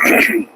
Hey,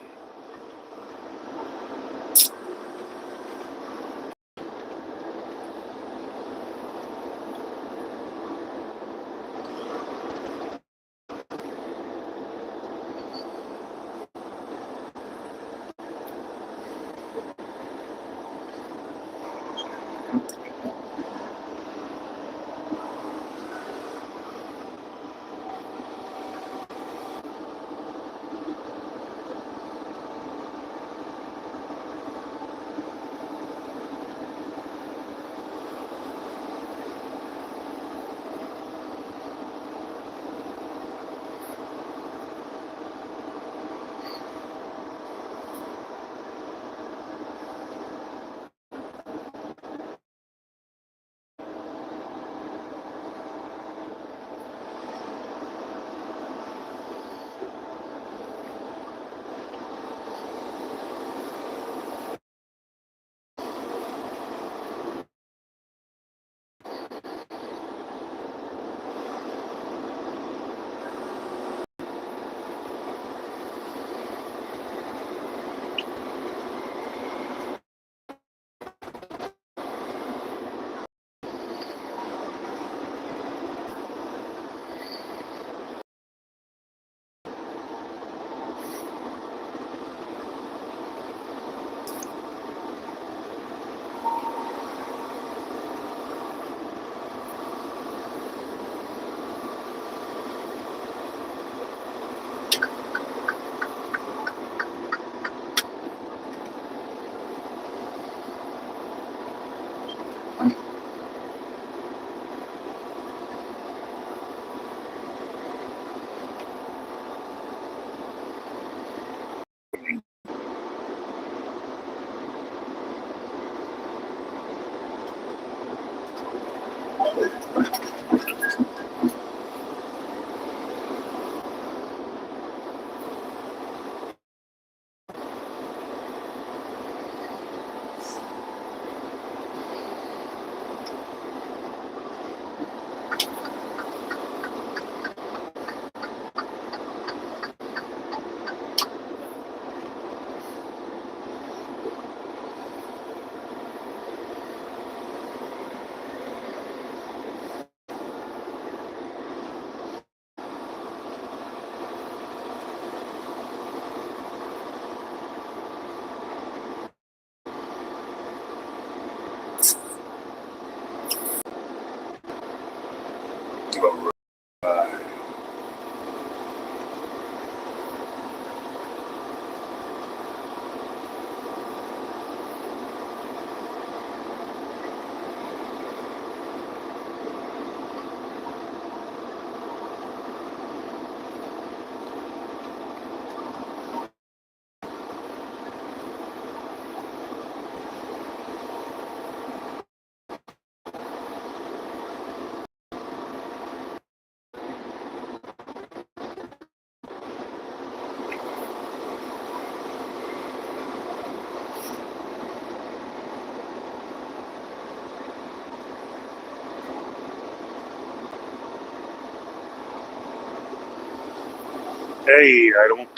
I don't,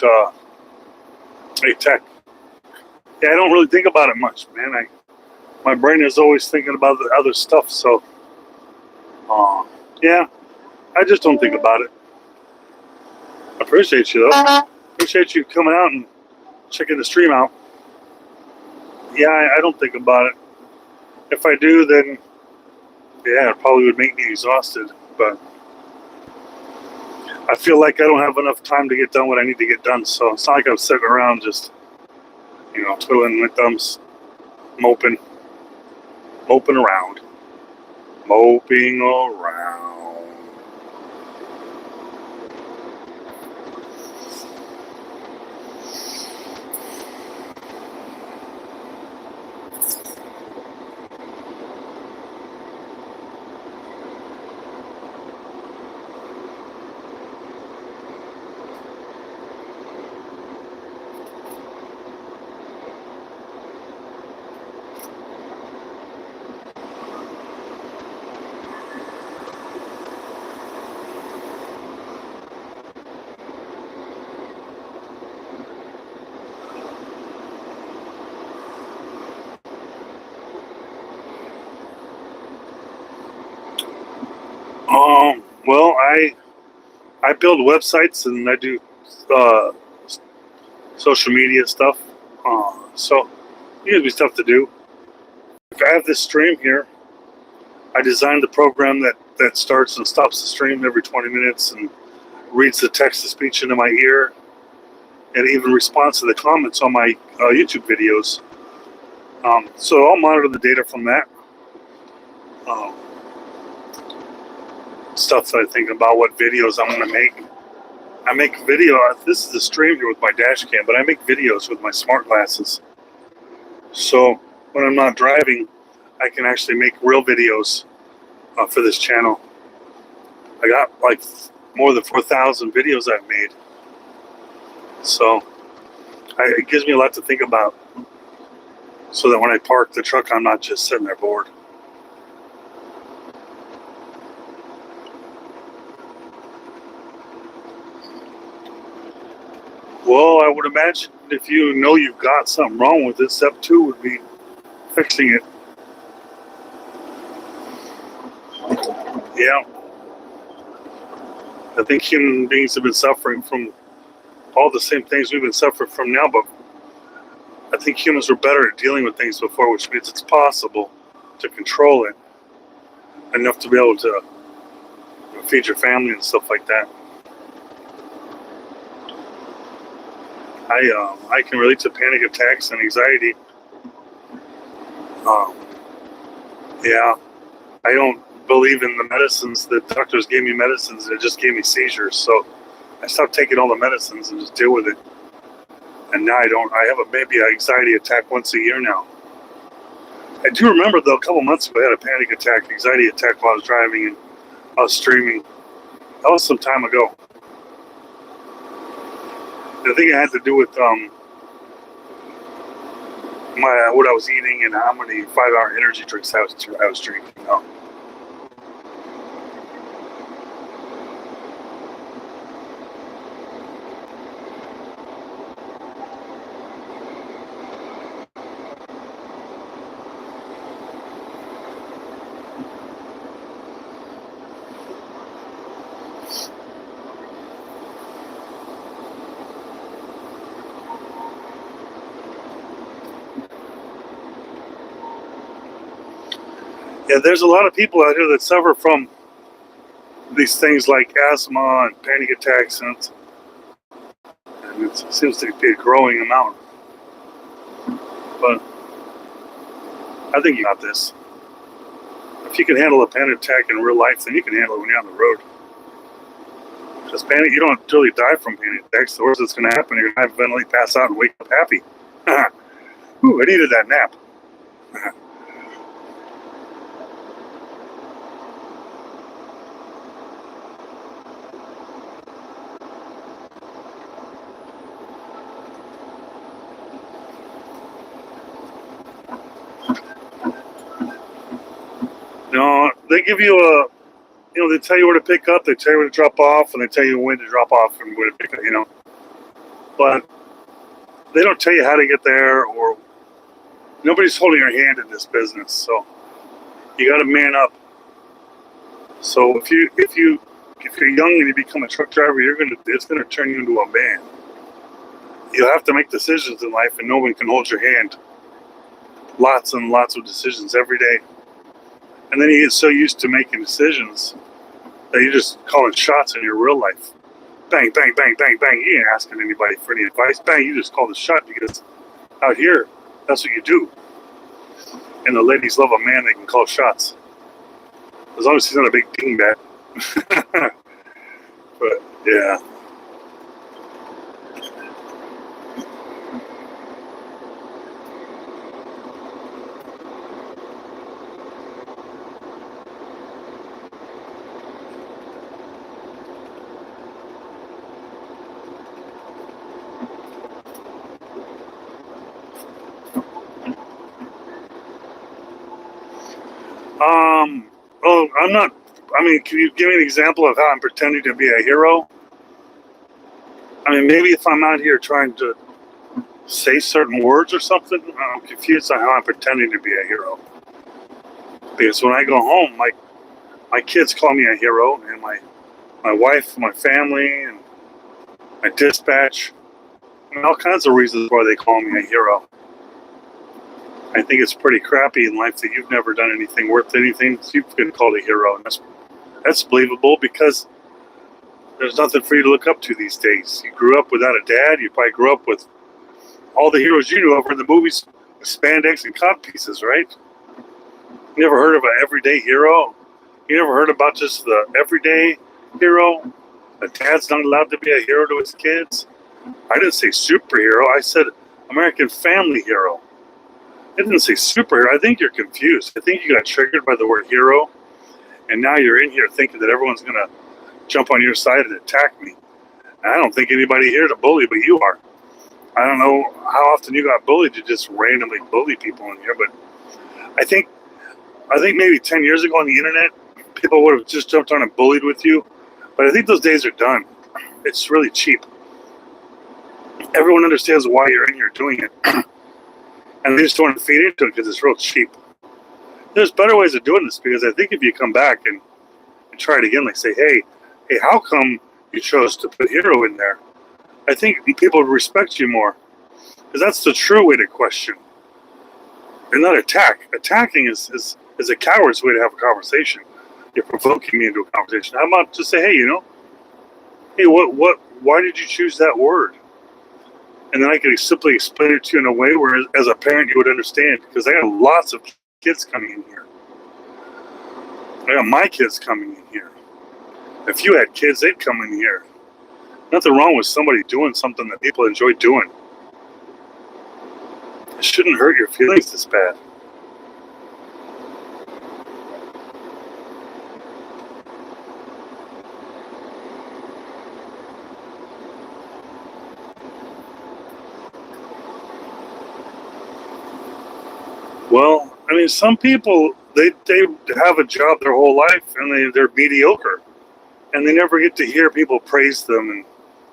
hey, Tech. Yeah, I don't really think about it much, man. My brain is always thinking about the other stuff, so, yeah, I just don't think about it. I appreciate you, though. Appreciate you coming out and checking the stream out. Yeah, I don't think about it. If I do, then, yeah, it probably would make me exhausted, but I feel like I don't have enough time to get done what I need to get done, so it's not like I'm sitting around just, twiddling my thumbs, moping around. Moping around. I build websites and I do uh, social media stuff. So it gives me stuff to do. If I have this stream here, I designed the program that starts and stops the stream every 20 minutes and reads the text-to-speech into my ear, and even responds to the comments on my YouTube videos. So I'll monitor the data from that. Um, Stuff that I think about what videos I'm going to make. I make video. This is the stream here with my dash cam, but I make videos with my smart glasses. So when I'm not driving, I can actually make real videos for this channel. I got like more than 4,000 videos I've made. So it gives me a lot to think about. So that when I park the truck, I'm not just sitting there bored. Well, I would imagine if you know you've got something wrong with it, step 2 would be fixing it. Yeah. I think human beings have been suffering from all the same things we've been suffering from now, but I think humans were better at dealing with things before, which means it's possible to control it enough to be able to feed your family and stuff like that. I can relate to panic attacks and anxiety. Yeah, I don't believe in the medicines. The doctors gave me medicines and it just gave me seizures. So I stopped taking all the medicines and just deal with it. And now I have maybe an anxiety attack once a year now. I do remember though, a couple months ago I had a panic attack, anxiety attack while I was driving and I was streaming. That was some time ago. I think it had to do with what I was eating and how many 5-hour energy drinks I was drinking. Yeah, there's a lot of people out here that suffer from these things like asthma and panic attacks, and it seems to be a growing amount. But I think you got this. If you can handle a panic attack in real life, then you can handle it when you're on the road. Because panic, you don't really die from panic attacks. The worst that's going to happen, you're going to ventilate, pass out, and wake up happy. Ooh, I needed that nap. No, they give you they tell you where to pick up, they tell you where to drop off, and they tell you when to drop off and where to pick up, But they don't tell you how to get there, or nobody's holding your hand in this business. So you got to man up. So if you're young and you become a truck driver, it's gonna turn you into a man. You'll have to make decisions in life, and no one can hold your hand. Lots and lots of decisions every day. And then you get so used to making decisions that you're just calling shots in your real life. Bang, bang, bang, bang, bang. You ain't asking anybody for any advice. Bang, you just call the shot because out here, that's what you do. And the ladies love a man that can call shots. As long as he's not a big dingbat. But, yeah. Can you give me an example of how I'm pretending to be a hero? Maybe if I'm out here trying to say certain words or something, I'm confused on how I'm pretending to be a hero. Because when I go home, my kids call me a hero, and my my wife, my family, and my dispatch. I mean, all kinds of reasons why they call me a hero. I think it's pretty crappy in life that you've never done anything worth anything, so you've been called a hero, and that's believable because there's nothing for you to look up to these days. You grew up without a dad. You probably grew up with all the heroes you knew of in the movies with spandex and cod pieces, right? You never heard of an everyday hero? You never heard about just the everyday hero? A dad's not allowed to be a hero to his kids? I didn't say superhero. I said American family hero. I didn't say superhero. I think you're confused. I think you got triggered by the word hero, and now you're in here thinking that everyone's going to jump on your side and attack me. And I don't think anybody here to bully, but you are. I don't know how often you got bullied to just randomly bully people in here, but I think maybe 10 years ago on the internet, people would have just jumped on and bullied with you. But I think those days are done. It's really cheap. Everyone understands why you're in here doing it. And they just want to feed into it because it's real cheap. There's better ways of doing this, because I think if you come back and try it again, like say, hey, how come you chose to put hero in there? I think people would respect you more, because that's the true way to question and not attack. Attacking is a coward's way to have a conversation. You're provoking me into a conversation. How about just say, hey, why did you choose that word? And then I could simply explain it to you in a way where, as a parent, you would understand, because I got lots of kids coming in here. I got my kids coming in here. If you had kids, they'd come in here. Nothing wrong with somebody doing something that people enjoy doing. It shouldn't hurt your feelings this bad. Well, I mean, some people, they have a job their whole life and they're mediocre. And they never get to hear people praise them and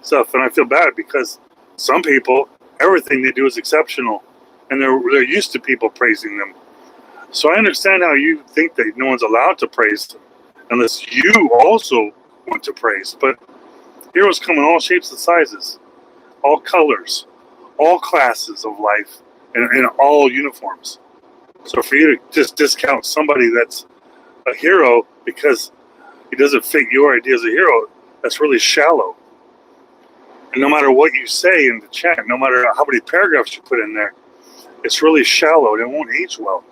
stuff. And I feel bad because some people, everything they do is exceptional. And they're used to people praising them. So I understand how you think that no one's allowed to praise them unless you also want to praise. But heroes come in all shapes and sizes, all colors, all classes of life, and in all uniforms. So for you to just discount somebody that's a hero because he doesn't fit your idea as a hero, that's really shallow. And no matter what you say in the chat, no matter how many paragraphs you put in there, it's really shallow and it won't age well.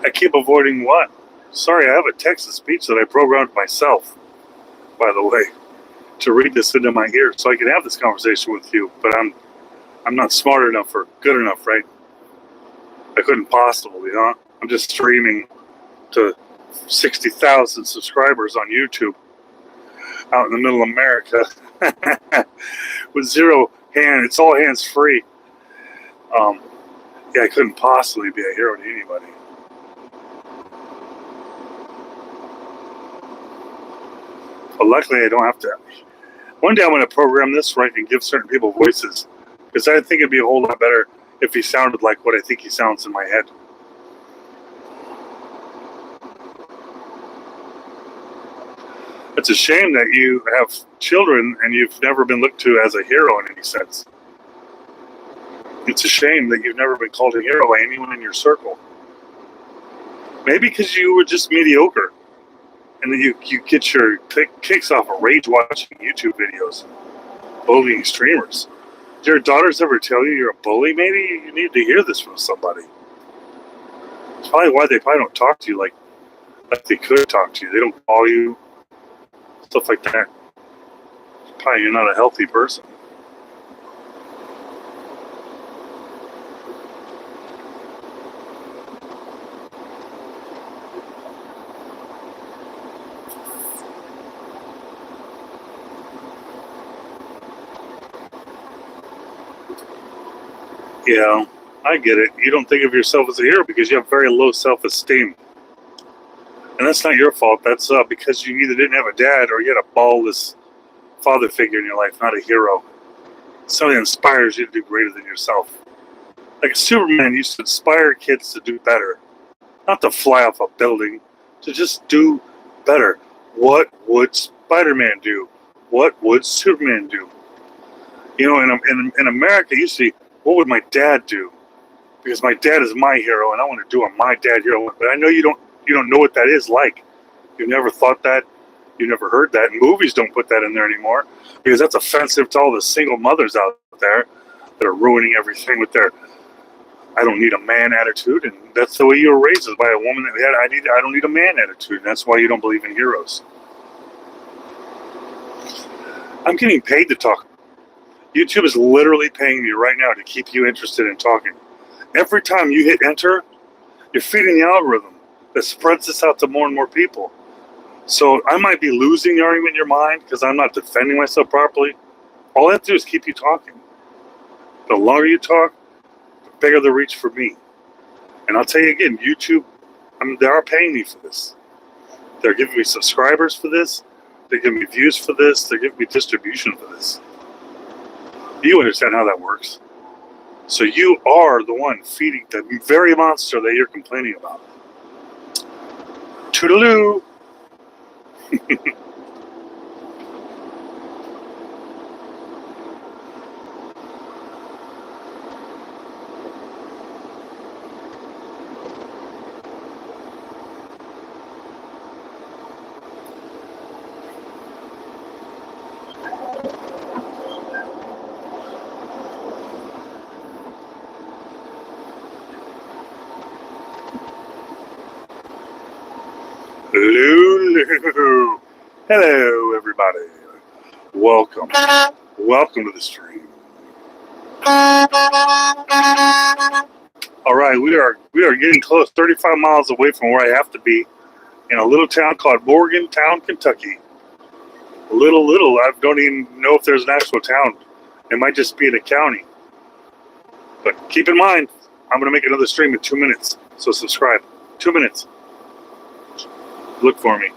I keep avoiding what? Sorry, I have a text-to-speech that I programmed myself, by the way, to read this into my ear so I can have this conversation with you. But I'm not smart enough or good enough, right? I couldn't possibly, huh? I'm just streaming to 60,000 subscribers on YouTube out in the middle of America with zero hand. It's all hands-free. Yeah, I couldn't possibly be a hero to anybody. But luckily, I don't have to. One day I'm going to program this where I can give certain people voices, because I think it'd be a whole lot better if he sounded like what I think he sounds in my head. It's a shame that you have children and you've never been looked to as a hero in any sense. It's a shame that you've never been called a hero by anyone in your circle. Maybe because you were just mediocre. And then you get your kicks off of rage watching YouTube videos, bullying streamers. Did your daughters ever tell you you're a bully? Maybe you need to hear this from somebody. It's probably why they probably don't talk to you like they could talk to you. They don't call you, stuff like that. Probably you're not a healthy person. Yeah, I get it. You don't think of yourself as a hero because you have very low self-esteem. And And that's not your fault. That's because you either didn't have a dad or you had a ballless father figure in your life, not a hero. Somebody that inspires you to do greater than yourself. Like Superman used to inspire kids to do better. Not to fly off a building, to just do better. What would Spider-Man do? What would Superman do? You know, in America, you see, what would my dad do? Because my dad is my hero, and I want to do what my dad hero. But I know you don't know what that is like. You never thought that. You never heard that. Movies don't put that in there anymore because that's offensive to all the single mothers out there that are ruining everything with their "I don't need a man" attitude. And that's the way you were raised, is by a woman that had "I don't need a man" attitude. And that's why you don't believe in heroes. I'm getting paid to talk. YouTube is literally paying me right now to keep you interested in talking. Every time you hit enter, you're feeding the algorithm that spreads this out to more and more people. So I might be losing the argument in your mind because I'm not defending myself properly. All I have to do is keep you talking. The longer you talk, the bigger the reach for me. And I'll tell you again, YouTube, they are paying me for this. They're giving me subscribers for this. They're giving me views for this. They're giving me distribution for this. You understand how that works. So you are the one feeding the very monster that you're complaining about. Toodaloo. Lulu. Hello, everybody. Welcome. Welcome to the stream. All right, we are getting close, 35 miles away from where I have to be, in a little town called Morgantown, Kentucky. Little. I don't even know if there's an actual town. It might just be in a county. But keep in mind, I'm going to make another stream in 2 minutes. So subscribe. 2 minutes. Look for me.